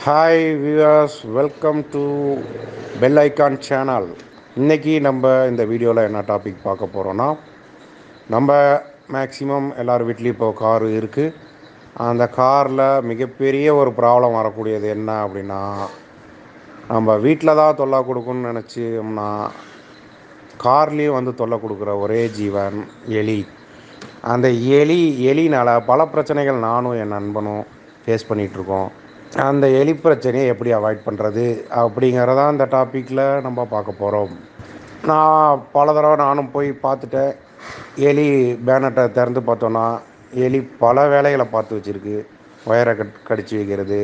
Hi viewers, welcome to bell icon channel. இன்றைக்கி நம்ம இந்த வீடியோவில் என்ன டாபிக் பார்க்க போகிறோன்னா, நம்ம மேக்ஸிமம் எல்லார் வீட்லேயும் இப்போ கார் இருக்குது. அந்த காரில் மிகப்பெரிய ஒரு ப்ராப்ளம் வரக்கூடியது என்ன அப்படின்னா, நம்ம வீட்டில் தான் தொல்லை கொடுக்குன்னு நினச்சோம்னா கார்லேயும் வந்து தொல்லை கொடுக்குற ஒரே ஜீவன் எலி. அந்த எலினால் பல பிரச்சனைகள் நானும் என் நண்பனும் ஃபேஸ் பண்ணிகிட்ருக்கோம். அந்த எலி பிரச்சனையை எப்படி அவாய்ட் பண்ணுறது அப்படிங்கிறதான் இந்த டாப்பிக்கில் நம்ம பார்க்க போகிறோம். நான் பல தடவை நானும் போய் பார்த்துட்டேன். எலி பேனட்டை திறந்து பார்த்தோன்னா எலி பல வேலைகளை பார்த்து வச்சுருக்கு. ஒயரை கடிச்சு வைக்கிறது,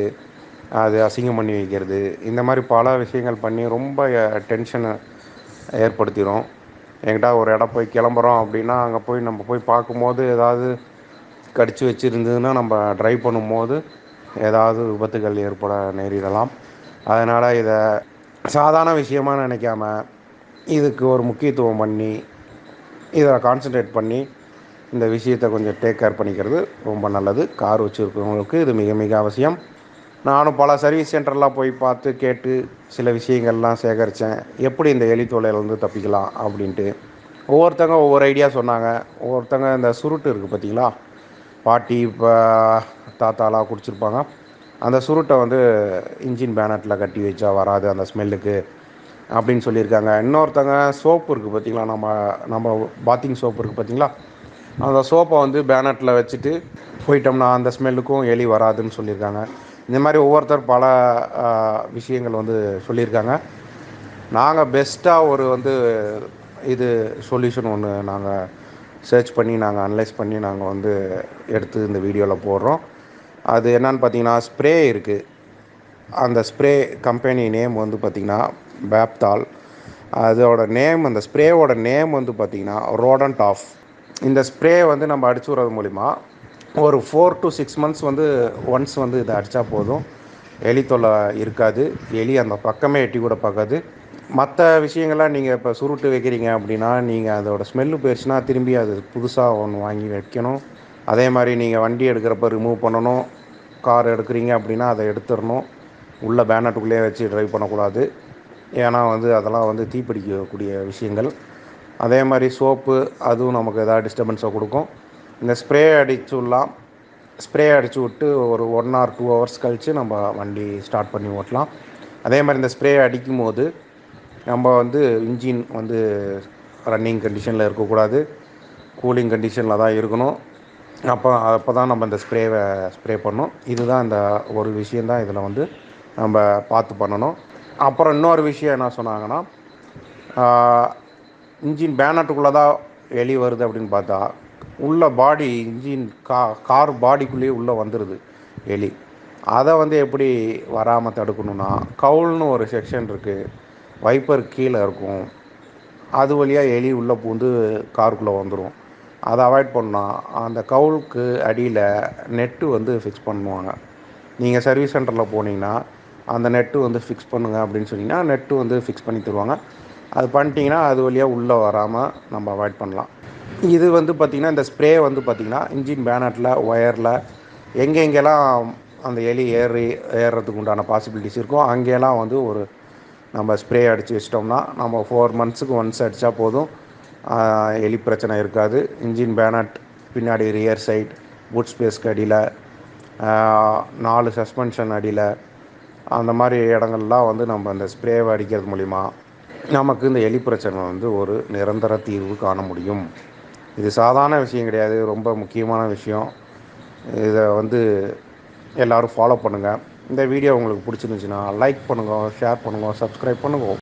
அது அசிங்கம் பண்ணி வைக்கிறது, இந்த மாதிரி பல விஷயங்கள் பண்ணி ரொம்ப டென்ஷனை ஏற்படுத்திடும். என்கிட்ட ஒரு இடம் போய் கிளம்புறோம் அப்படின்னா அங்கே போய் நம்ம போய் பார்க்கும்போது ஏதாவது கடிச்சு வச்சுருந்ததுன்னா நம்ம ட்ரைவ் பண்ணும்போது ஏதாவது விபத்துகள் ஏற்பட நேரிடலாம். அதனால் இதை சாதாரண விஷயமாக நினைக்காம இதுக்கு ஒரு முக்கியத்துவம் பண்ணி இதை கான்சன்ட்ரேட் பண்ணி இந்த விஷயத்தை கொஞ்சம் டேக் கேர் பண்ணிக்கிறது ரொம்ப நல்லது. கார் வச்சுருக்கிறவங்களுக்கு இது மிக மிக அவசியம். நானும் பல சர்வீஸ் சென்டர்லாம் போய் பார்த்து கேட்டு சில விஷயங்கள்லாம் சேகரித்தேன், எப்படி இந்த எலி தொல்லையிலேருந்து தப்பிக்கலாம் அப்படின்ட்டு. ஒவ்வொருத்தங்க ஒவ்வொரு ஐடியா சொன்னாங்க. ஒவ்வொருத்தங்க இந்த சுருட்டு இருக்குது பார்த்திங்களா, பாட்டி இப்போ தாத்தாலாம் குடிச்சிருப்பாங்க. அந்த சுருட்டை வந்து இன்ஜின் பேனட்டில் கட்டி வச்சா வராது அந்த ஸ்மெல்லுக்கு அப்படின்னு சொல்லியிருக்காங்க. இன்னொருத்தங்க சோப்பு இருக்குது பார்த்திங்களா, நம்ம பாத்திங் சோப்பு இருக்குது பார்த்திங்களா, அந்த சோப்பை வந்து பேனட்டில் வச்சுட்டு போயிட்டோம்னா அந்த ஸ்மெல்லுக்கும் எலி வராதுன்னு சொல்லியிருக்காங்க. இந்த மாதிரி ஒவ்வொருத்தர் பல விஷயங்கள் வந்து சொல்லியிருக்காங்க. நாங்கள் பெஸ்ட்டாக ஒரு வந்து இது சொல்யூஷன் ஒன்று நாங்கள் சர்ச் பண்ணி நாங்கள் அனலைஸ் பண்ணி நாங்கள் வந்து எடுத்து இந்த வீடியோவில் போடுறோம். அது என்னன்னு பார்த்தீங்கன்னா, ஸ்ப்ரே இருக்குது. அந்த ஸ்ப்ரே கம்பெனி நேம் வந்து பார்த்திங்கன்னா பேப்தால். அதோட நேம், அந்த ஸ்ப்ரேவோட நேம் வந்து பார்த்திங்கன்னா ரோடன்ட் ஆஃப். இந்த ஸ்ப்ரே வந்து நம்ம அடிச்சு விடுறது மூலிமா ஒரு 4 to 6 months வந்து ஒன்ஸ் வந்து இதை அடித்தா போதும், எலி தொல்லை இருக்காது. எலி அந்த பக்கமே எட்டி கூட பார்க்காது. மற்ற விஷயங்கள்லாம் நீங்கள் இப்போ சுருட்டு வைக்கிறீங்க அப்படின்னா நீங்கள் அதோடய ஸ்மெல்லு போயிடுச்சுன்னா திரும்பி அது புதுசாக ஒன்று வாங்கி வைக்கணும். அதே மாதிரி நீங்கள் வண்டி எடுக்கிறப்ப ரிமூவ் பண்ணணும். கார் எடுக்கிறீங்க அப்படின்னா அதை எடுத்துடணும். உள்ளே பேனட்டுக்குள்ளேயே வச்சு ட்ரைவ் பண்ணக்கூடாது. ஏன்னா வந்து அதெல்லாம் வந்து தீப்பிடிக்கக்கூடிய விஷயங்கள். அதே மாதிரி சோப்பு, அதுவும் நமக்கு எதாவது டிஸ்டர்பன்ஸை கொடுக்கும். இந்த ஸ்ப்ரே அடிச்சுடலாம். ஸ்ப்ரே அடித்து விட்டு ஒரு 1 or 2 hours கழித்து நம்ம வண்டி ஸ்டார்ட் பண்ணி ஓட்டலாம். அதே மாதிரி இந்த ஸ்ப்ரே அடிக்கும் போது நம்ம வந்து இன்ஜின் வந்து ரன்னிங் கண்டிஷனில் இருக்கக்கூடாது, கூலிங் கண்டிஷனில் தான் இருக்கணும். அப்போ தான் நம்ம இந்த ஸ்ப்ரே பண்ணணும். இதுதான் இந்த ஒரு விஷயந்தான் இதில் வந்து நம்ம பார்த்து பண்ணணும். அப்புறம் இன்னொரு விஷயம் என்ன சொன்னாங்கன்னா, இன்ஜின் பேனட்டுக்குள்ளே தான் எலி வருது அப்படின்னு பார்த்தா உள்ள பாடி இன்ஜின் கார் பாடிக்குள்ளேயே உள்ளே வந்துடுது எலி. அதை வந்து எப்படி வராமல் தடுக்கணுன்னா, கவுல்னு ஒரு செக்ஷன் இருக்குது, வைப்பர் கீழே இருக்கும், அது வழியாக எலி உள்ளே பூந்து காருக்குள்ளே வந்துடும். அதை அவாய்ட் பண்ணால் அந்த கவுலுக்கு அடியில் நெட்டு வந்து ஃபிக்ஸ் பண்ணுவாங்க. நீங்கள் சர்வீஸ் சென்டரில் போனீங்கன்னா அந்த நெட்டு வந்து ஃபிக்ஸ் பண்ணுங்கள் அப்படின்னு சொன்னீங்கன்னா நெட்டு வந்து ஃபிக்ஸ் பண்ணி தருவாங்க. அது பண்ணிட்டீங்கன்னா அது வழியாக உள்ளே வராமல் நம்ம அவாய்ட் பண்ணலாம். இது வந்து பார்த்திங்கன்னா, இந்த ஸ்ப்ரே வந்து பார்த்திங்கன்னா இன்ஜின் பேனட்டில், ஒயரில் எங்கெங்கெல்லாம் அந்த எலி ஏறுறதுக்கு உண்டான பாசிபிலிட்டிஸ் இருக்கோ அங்கெல்லாம் வந்து ஒரு நம்ம ஸ்ப்ரே அடித்து வச்சிட்டோம்னா நம்ம 4 months ஒன்ஸ் அடித்தா போதும், எலி பிரச்சனை இருக்காது. இன்ஜின் பேனட் பின்னாடி, ரியர் சைட், பூட் ஸ்பேஸ்க்கு அடியில், 4 சஸ்பென்ஷன் அடியில், அந்த மாதிரி இடங்கள்லாம் வந்து நம்ம அந்த ஸ்ப்ரேவை அடிக்கிறது மூலிமா நமக்கு இந்த எலி பிரச்சனை வந்து ஒரு நிரந்தர தீர்வு காண முடியும். இது சாதாரண விஷயம் கிடையாது, ரொம்ப முக்கியமான விஷயம். இதை வந்து எல்லோரும் ஃபாலோ பண்ணுங்கள். இந்த வீடியோ உங்களுக்கு பிடிச்சிருந்துச்சுன்னா லைக் பண்ணுங்கள், ஷேர் பண்ணுங்கள், சப்ஸ்கிரைப் பண்ணுங்கள்.